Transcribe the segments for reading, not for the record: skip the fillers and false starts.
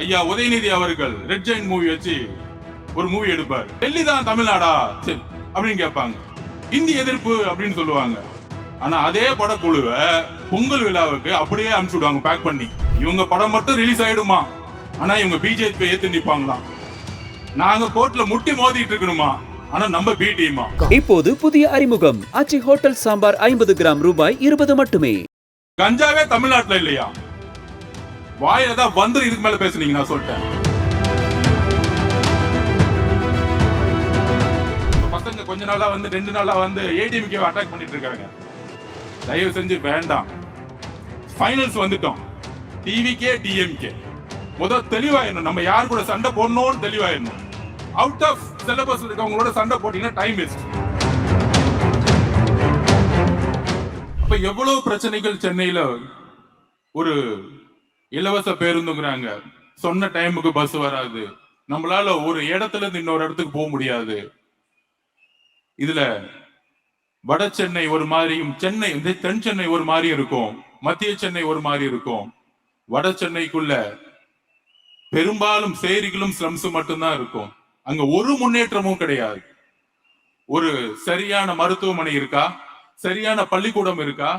ஐயா உதயநிதி அவர்கள் red Jain movie வச்சு ஒரு மூவி எடுப்பார். டெல்லி தான் தமிழ்நாடா சரி அப்படின்னு கேட்பாங்க. இந்தி எதிர்ப்பு அப்படின்னு சொல்லுவாங்க. ஆனா அதே படக்குழுவை பொங்கல் விழாவுக்கு அப்படியே அனுப்பிச்சுடுவாங்க பேக் பண்ணி. இவங்க படம் மட்டும் ரிலீஸ் ஆயிடுமா, ஆனா இவங்க பிஜேபி ஏத்து நிப்பாங்களாம். நாங்க கோர்ட்ல முட்டி மோதிட்டு இருக்கணுமா, ஆனா நம்ம பி டீமா. இப்போது புதிய அறிமுகம் ஆச்சி ஹோட்டல் சாம்பார் 50 கிராம் ரூபாய் 20 மட்டுமே. கஞ்சாவே தமிழ்நாட்டுல இல்லையா? வாயில தான் வந்து இதுக்கு மேல பேசுனீங்க. நான் சொல்லிட்டேன். பசங்க கொஞ்ச நாளா வந்து 2 நாளா வந்து ஏடிஎம்கே அட்டாக் பண்ணிட்டு இருக்காங்க. தயவு செஞ்சு வேண்டாம். ஃபைனல்ஸ் வந்துட்டோம். டிவிகே டிஎம்கே முதல் தெளிவாயிடணும். நம்ம யார் கூட சண்டை போடணும்னு தெளிவாயிடணும். அவுட் ஆஃப் சிலபஸ் இருக்கவங்களோட சண்டை போட்டீங்கன்னா டைம் வேஸ்ட். அப்ப எவ்வளவு பிரச்சனைகள் சென்னையில. ஒரு இலவச பேருந்துங்கிறாங்க, சொன்ன டைமுக்கு பஸ் வராது, நம்மளால ஒரு இடத்துல இருந்து இன்னொரு இடத்துக்கு போக முடியாது. இதுல வட சென்னை ஒரு மாதிரியும் சென்னை தென் சென்னை ஒரு மாதிரி இருக்கும், மத்திய சென்னை ஒரு மாதிரி இருக்கும். வட சென்னைக்குள்ள பெரும்பாலும் சேரிகளும் ஸ்லம்ஸ் மட்டும்தான் இருக்கும். அங்க ஒரு முன்னேற்றமும் கிடையாது. ஒரு சரியான மருத்துவமனை இருக்கா, சரியான பள்ளிக்கூடம் இருக்கா?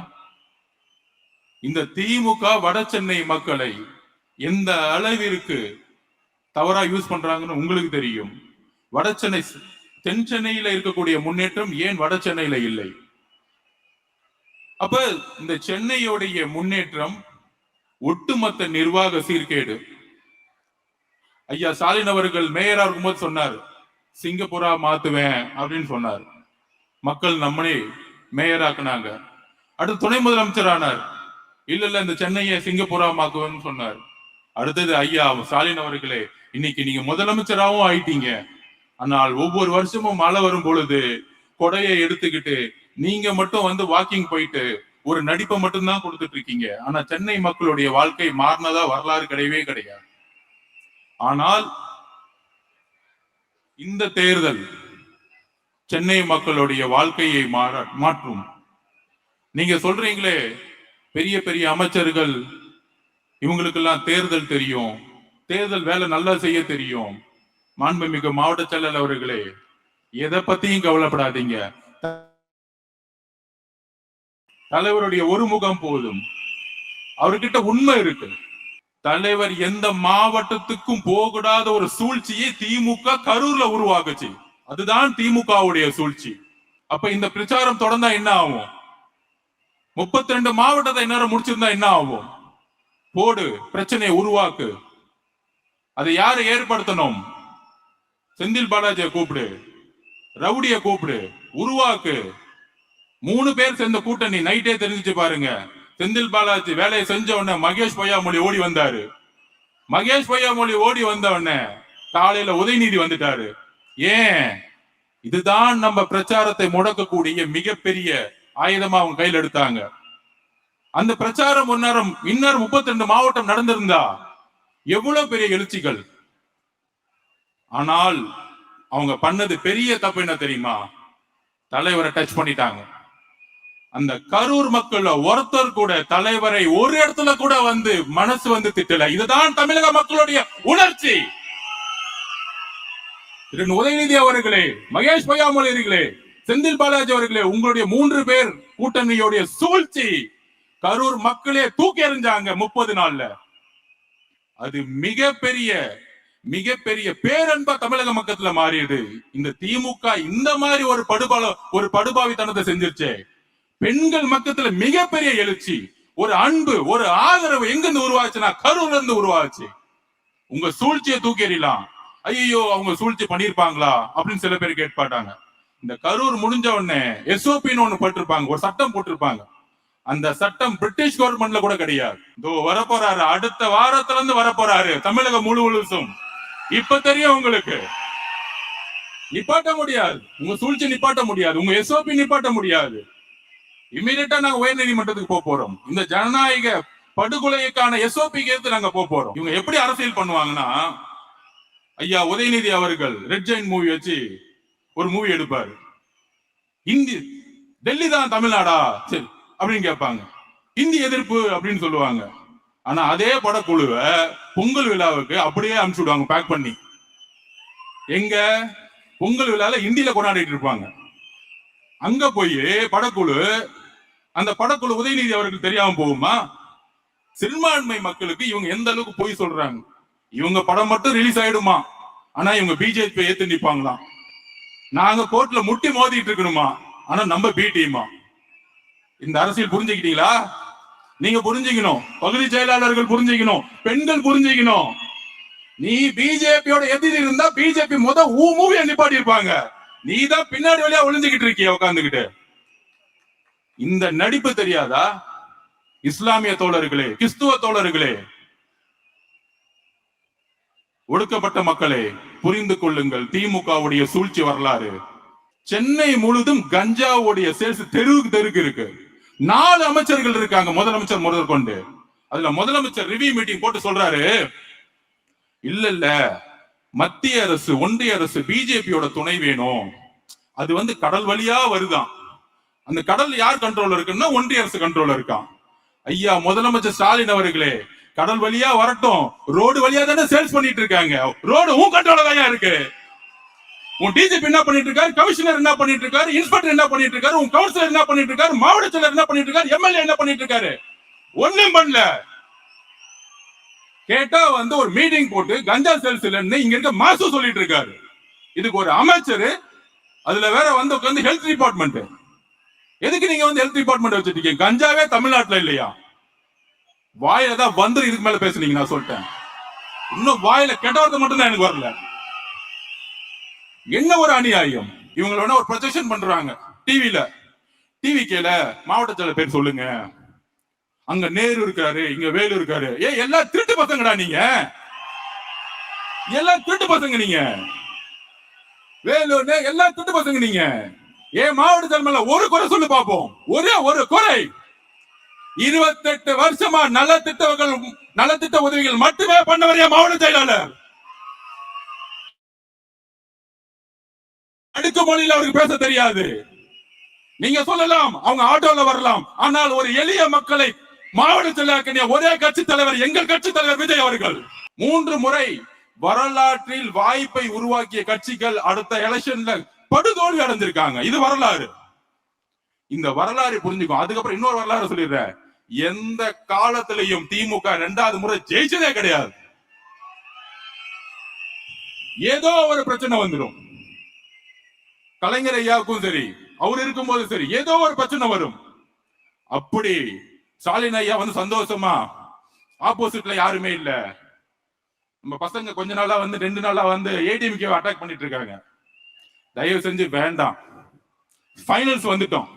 இந்த திமுக வட சென்னை மக்களை எந்த அளவிற்கு தவறா யூஸ் பண்றாங்கன்னு உங்களுக்கு தெரியும். வட சென்னை தென் சென்னையில இருக்கக்கூடிய முன்னேற்றம் ஏன் வட சென்னையில இல்லை? அப்ப இந்த சென்னையுடைய முன்னேற்றம் ஒட்டுமொத்த நிர்வாக சீர்கேடு. ஐயா ஸ்டாலின் அவர்கள் மேயரா இருக்கும்போது சொன்னார், சிங்கப்பூரா மாத்துவேன் அப்படின்னு சொன்னார். மக்கள் நம்மளே மேயராக்குனாங்க. அடுத்து துணை முதலமைச்சர் ஆனார். இல்ல இந்த சென்னையை சிங்கப்பூரா மாக்குவேன்னு சொன்னார். அடுத்தது ஐயா ஸ்டாலின் அவர்களே, இன்னைக்கு நீங்க முதலமைச்சராகவும் ஆயிட்டீங்க. ஆனால் ஒவ்வொரு வருஷமும் மழை வரும் பொழுது கொடையை எடுத்துக்கிட்டு நீங்க மட்டும் வந்து வாக்கிங் போயிட்டு ஒரு நடிப்பை மட்டும்தான் கொடுத்துட்டு இருக்கீங்க. ஆனா சென்னை மக்களுடைய வாழ்க்கை மாறினதா வரலாறு கிடையவே கிடையாது. ஆனால் இந்த தேர்தல் சென்னை மக்களுடைய வாழ்க்கையை மாற்றும். நீங்க சொல்றீங்களே பெரிய பெரிய அமைச்சர்கள் இவங்களுக்கெல்லாம் தேர்தல் தெரியும், தேர்தல் வேலை நல்லா செய்ய தெரியும். மாண்புமிகு மாவட்ட செயலர் அவர்களே, எதை பத்தியும் கவலைப்படாதீங்க. தலைவருடைய ஒரு முகம் போதும். அவர்கிட்ட உண்மை இருக்கு. தலைவர் எந்த மாவட்டத்துக்கும் போகக்கூடாத ஒரு சூழ்ச்சியை திமுக கரூர்ல உருவாக்குச்சு. அதுதான் திமுகவுடைய சூழ்ச்சி. அப்ப இந்த பிரச்சாரம் தொடர்ந்தா என்ன ஆகும்? 32 மாவட்டத்தை நேரம் முடிச்சிருந்தா என்ன ஆகும்? போடு, பிரச்சனையை உருவாக்கு. அதை யாரு ஏற்படுத்தணும்? செந்தில் பாலாஜியை கூப்பிடு, ரவுடிய கூப்பிடு, உருவாக்கு. 3 பேர் சேர்ந்த கூட்டணி. நைட்டே தெரிஞ்சிச்சு பாருங்க. செந்தில் பாலாஜி வேலையை செஞ்ச உடனே மகேஷ் பொய்யாமொழி ஓடி வந்தாரு. மகேஷ் பொய்யாமொழி ஓடி வந்த உடனே காலையில உதயநிதி வந்துட்டாரு. ஏன்? இதுதான் நம்ம பிரச்சாரத்தை முடக்கக்கூடிய மிகப்பெரிய ஆயுதமா அவங்க கையில் எடுத்தாங்க. அந்த பிரச்சாரம் இன்னொரு 32 மாவட்டம் நடந்திருந்தா எவ்வளவு பெரிய எழுச்சிகள். ஆனால் அவங்க பண்ணது பெரிய தப்பு என்ன தெரியுமா? தலைவரை டச் பண்ணிட்டாங்க. அந்த கரூர் மக்கள் ஒருத்தர் கூட தலைவரை ஒரு இடத்துல கூட வந்து மனசு வந்து திட்டல. இதுதான் தமிழக மக்களுடைய உணர்ச்சி. உதயநிதி அவர்களே, மகேஷ் பொய்யாமொழி அவர்களே, செந்தில் பாலாஜி அவர்களே, உங்களுடைய 3 பேர் கூட்டணியுடைய சூழ்ச்சி கரூர் மக்களே தூக்கி எறிஞ்சாங்க 30 நாள்ல. அது மிகப்பெரிய பேரன்பா தமிழக மக்கத்துல மாறியது. இந்த திமுக இந்த மாதிரி ஒரு படுபாவித்தனத்தை செஞ்சிருச்சே. பெண்கள் மக்கத்துல மிகப்பெரிய எழுச்சி, ஒரு அன்பு, ஒரு ஆதரவு எங்க இருந்து உருவாச்சுன்னா கரூர்ல இருந்து உருவாச்சு. உங்க சூழ்ச்சியை தூக்கி எறியலாம். ஐயோ அவங்க சூழ்ச்சி பண்ணிருப்பாங்களா அப்படின்னு சில பேர் கேட்பாட்டாங்க. இந்த கரூர் முடிஞ்ச உடனே எஸ்ஓபின்னு ஒண்ணு போட்டிருப்பாங்க, ஒரு சட்டம் போட்டிருப்பாங்க. அந்த சட்டம் பிரிட்டிஷ் கவர்மெண்ட்ல கூட கிடையாது. இதோ வரப்போறாரு, அடுத்த வாரத்துல இருந்து வரப்போறாரு தமிழகம் முழுவதும். இப்ப தெரியும் உங்களுக்கு. நிப்பாட்ட முடியாது, உங்க சூழ்ச்சி நிப்பாட்ட முடியாது, உங்க எஸ்ஓபி நிப்பாட்ட முடியாது. இமீடியட்டா நாங்க உயர் நீதிமன்றத்துக்கு போறோம். இந்த ஜனநாயக படுகொலைக்கான எஸ்ஓபி கேட்டு நாங்க போறோம். இவங்க எப்படி அரசியல் பண்ணுவாங்கன்னா, ஐயா உதயநிதி அவர்கள் ரெட் ஜெயின் மூவி வச்சு ஒரு மூவி எடுப்பாரு. டெல்லி தான் தமிழ்நாடா சரி அப்படின்னு கேட்பாங்க. இந்தி எதிர்ப்பு அப்படின்னு சொல்லுவாங்க. ஆனா அதே படக்குழுவை பொங்கல் விழாவுக்கு அப்படியே அனுப்பிச்சு விடுவாங்க பேக் பண்ணி. எங்க பொங்கல் விழால இந்தியில கொண்டாடிட்டு இருப்பாங்க. அங்க போய் படக்குழு, அந்த படக்குழு உதயநிதி அவர்களுக்கு தெரியாம போகுமா? சிறுபான்மை மக்களுக்கு இவங்க எந்த அளவுக்கு போய் சொல்றாங்க. இவங்க படம் மட்டும் ரிலீஸ் ஆயிடுமா, ஆனா இவங்க பிஜேபி ஏத்து நிப்பாங்களாம். நாங்க கோர்ட்ல முட்டி மோதிட்டு இருக்கணுமா, ஆனா நம்ம பி டீமா. இந்த அரசியல் புரிஞ்சுக்கிட்டீங்களா? நீங்க புரிஞ்சுக்கணும், பகுதி செயலாளர்கள் புரிஞ்சுக்கணும், பெண்கள் புரிஞ்சுக்கணும். நீ பிஜேபியோட எதிரி இருந்தா பிஜேபி மூவியை நிப்பாட்டி இருப்பாங்க. நீ தான் பின்னாடி வழியா ஒளிஞ்சுக்கிட்டு இருக்கிய உட்கார்ந்துகிட்டு. இந்த நடிப்பு தெரியாதா? இஸ்லாமிய தோழர்களே, கிறிஸ்துவ தோழர்களே, ஒடுக்கப்பட்ட மக்களே, புரிந்து கொள்ளுங்கள் திமுகவுடைய சூழ்ச்சி வரலாறு. சென்னை முழுதும் கஞ்சாவுடைய சேல்ஸ் தெருவுக்கு இருக்கு. 4 அமைச்சர்கள் இருக்காங்க, முதலமைச்சர் முதல் கொண்டு. அதுல முதலமைச்சர் ரிவ்யூ மீட்டிங் போட்டு சொல்றாரு, இல்ல மத்திய அரசு, ஒன்றிய அரசு பிஜேபியோட துணை வேணும். அது கடல் வழியா வருதான். அந்த கடல் யார் கண்ட்ரோல் இருக்குன்னா ஒன்றிய அரசு கண்ட்ரோல் இருக்கான். ஐயா முதலமைச்சர் ஸ்டாலின் அவர்களே, கடல் வழியா வரட்டும், ரோடு வழியா தானே சேல்ஸ் பண்ணிட்டு இருக்காங்க. ரோடு உன் கண்ட்ரோல தான் இருக்கு. உன் டிஜிபி என்ன பண்ணிட்டு இருக்காரு, கமிஷனர் என்ன பண்ணிட்டு இருக்காரு, இன்ஸ்பெக்டர் என்ன பண்ணிட்டு இருக்காரு, உன் கவுன்சிலர் என்ன பண்ணிட்டு இருக்காரு, மாவட்ட செயலர் என்ன பண்ணிட்டு இருக்காரு, எம்எல்ஏ என்ன பண்ணிட்டு இருக்காரு? ஒண்ணும் பண்ணல. கேட்டா ஒரு மீட்டிங் போட்டு கஞ்சா சேல்ஸ் இல்லன்னு இங்க இருக்க மாசு சொல்லிட்டு இருக்காரு. இதுக்கு ஒரு அமைச்சர், அதுல வேற உட்கார்ந்து ஹெல்த் டிபார்ட்மெண்ட். எதுக்கு நீங்க ஹெல்த் டிபார்ட்மெண்ட் வச்சிருக்கீங்க? கஞ்சாவே தமிழ்நாட்டுல இல்லையா? வாயில தான் இதுக்கு மேல பேசுனீங்க. நான் சொல்லிட்டேன், இன்னும் வாயில கெட்ட வார்த்தை மட்டும் தான் எனக்கு வரல. என்ன ஒரு அநியாயம்! இவங்களோட ஒரு ப்ரொஜெக்ஷன் பண்றாங்க டிவில. டிவி கேல மாவட்ட செயலர் பேர் சொல்லுங்க, அங்க நேரு இருக்காரு, இங்க வேலு இருக்காரு. எல்லாம் திருட்டு பசங்கடா நீங்க, எல்லாம் திருட்டு பசங்க நீங்க. வேலு எல்லாம் திருட்டு பசங்க நீங்க. மாவட்ட செயலர் ஒரு குறை சொல்லு பாப்போம், ஒரே ஒரு குறை. 28 வருஷமா நலத்திட்ட உதவிகள் மட்டுமே பண்ணவர் மாவட்ட செயலாளர். அடுத்த மொழியில் அவருக்கு பேச தெரியாது. நீங்க சொல்லலாம் அவங்க ஆட்டோல வரலாம், ஆனால் ஒரு எளிய மக்களை மாவட்ட செயலாளர் ஒரே கட்சி தலைவர், எங்கள் கட்சி தலைவர் விஜய் அவர்கள். 3 முறை வரலாற்றில் வாய்ப்பை உருவாக்கிய கட்சிகள் அடுத்த எலெக்ஷன்ல படுதோல்வி அடைஞ்சிருக்காங்க. இது வரலாறு. இந்த வரலாறு புரிஞ்சுக்கும். அதுக்கப்புறம் இன்னொரு வரலாறு சொல்லிடுறேன். எந்த காலத்திலையும் திமுக 2வது முறை ஜெயிச்சதே கிடையாது. ஏதோ ஒரு பிரச்சனை வந்துடும். கலைஞர் ஐயாவுக்கும் சரி, அவர் இருக்கும் போது சரி, ஏதோ ஒரு பிரச்சனை வரும். அப்படி ஸ்டாலின் ஐயா சந்தோஷமா, ஆப்போசிட்ல யாருமே இல்ல, நம்ம பசங்க கொஞ்ச நாளா 2 நாளா ஏடிஎம்கே அட்டாக் பண்ணிட்டு இருக்காங்க. தயவு செஞ்சு வேண்டாம். ஃபைனல்ஸ் வந்துட்டோம்.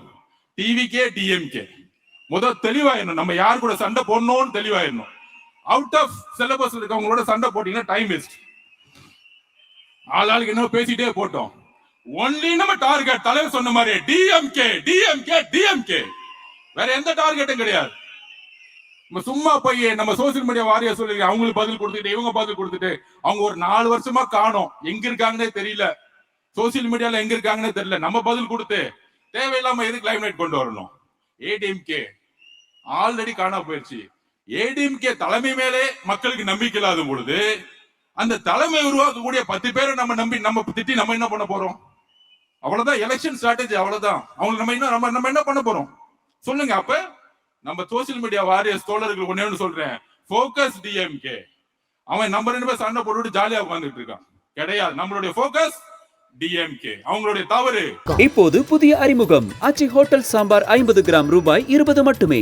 டிவிகே டிஎம்கே முதல் தெளிவாயிடணும். நம்ம யார் கூட சண்டை போடணும்னு தெளிவாயிடணும். அவுட் ஆஃப் சிலபஸ் இருக்கவங்களோட சண்டை போட்டீங்கன்னா டைம் வேஸ்ட். ஆளாளுக்கு என்ன பேசிட்டே போட்டோம். ஒன்லி நம்ம டார்கெட் தலைவர் சொன்ன மாதிரி டிஎம்கே டிஎம்கே டிஎம்கே, வேற எந்த டார்கெட்டும் கிடையாது. நம்ம சும்மா போய் நம்ம சோசியல் மீடியா வாரியா சொல்லி அவங்களுக்கு பதில் கொடுத்துட்டு இவங்க பதில் கொடுத்துட்டு அவங்க ஒரு 4 வருஷமா காணோம், எங்க இருக்காங்கன்னே தெரியல, சோசியல் மீடியால எங்க இருக்காங்கன்னே தெரியல. நம்ம பதில் கொடுத்து தேவையில்லாம எதுக்கு லைம்லைட் கொண்டு வரணும்? ஏடிஎம்கே ஆல்ரெடி காணா போயிடுச்சு. ஏடிஎம்கே தலைமை மேலே மக்களுக்கு நம்பிக்கை இல்லாத பொழுது அந்த தலைமை உருவாக்கக்கூடிய 10 பேரை நம்ம நம்பி நம்ம திட்டி நம்ம என்ன பண்ண போறோம்? அவ்வளவுதான் எலெக்ஷன் ஸ்ட்ராட்டஜி, அவ்வளவுதான். அவங்க நம்ம என்ன பண்ண போறோம் சொல்லுங்க. அப்ப நம்ம சோசியல் மீடியா வாரியர்ஸ் தோழர்கள் ஒண்ணு சொல்றேன், போக்கஸ் டிஎம்கே. அவன் நம்ம 2 பேர் சண்டை போட்டு ஜாலியா உட்கார்ந்துட்டு இருக்கான். கிடையாது, நம்மளுடைய போக்கஸ் டிஎம்கே. அவங்களுடைய தவறு. இப்போது புதிய அறிமுகம் ஆச்சி ஹோட்டல் சாம்பார் 50 கிராம் ரூபாய் 20 மட்டுமே.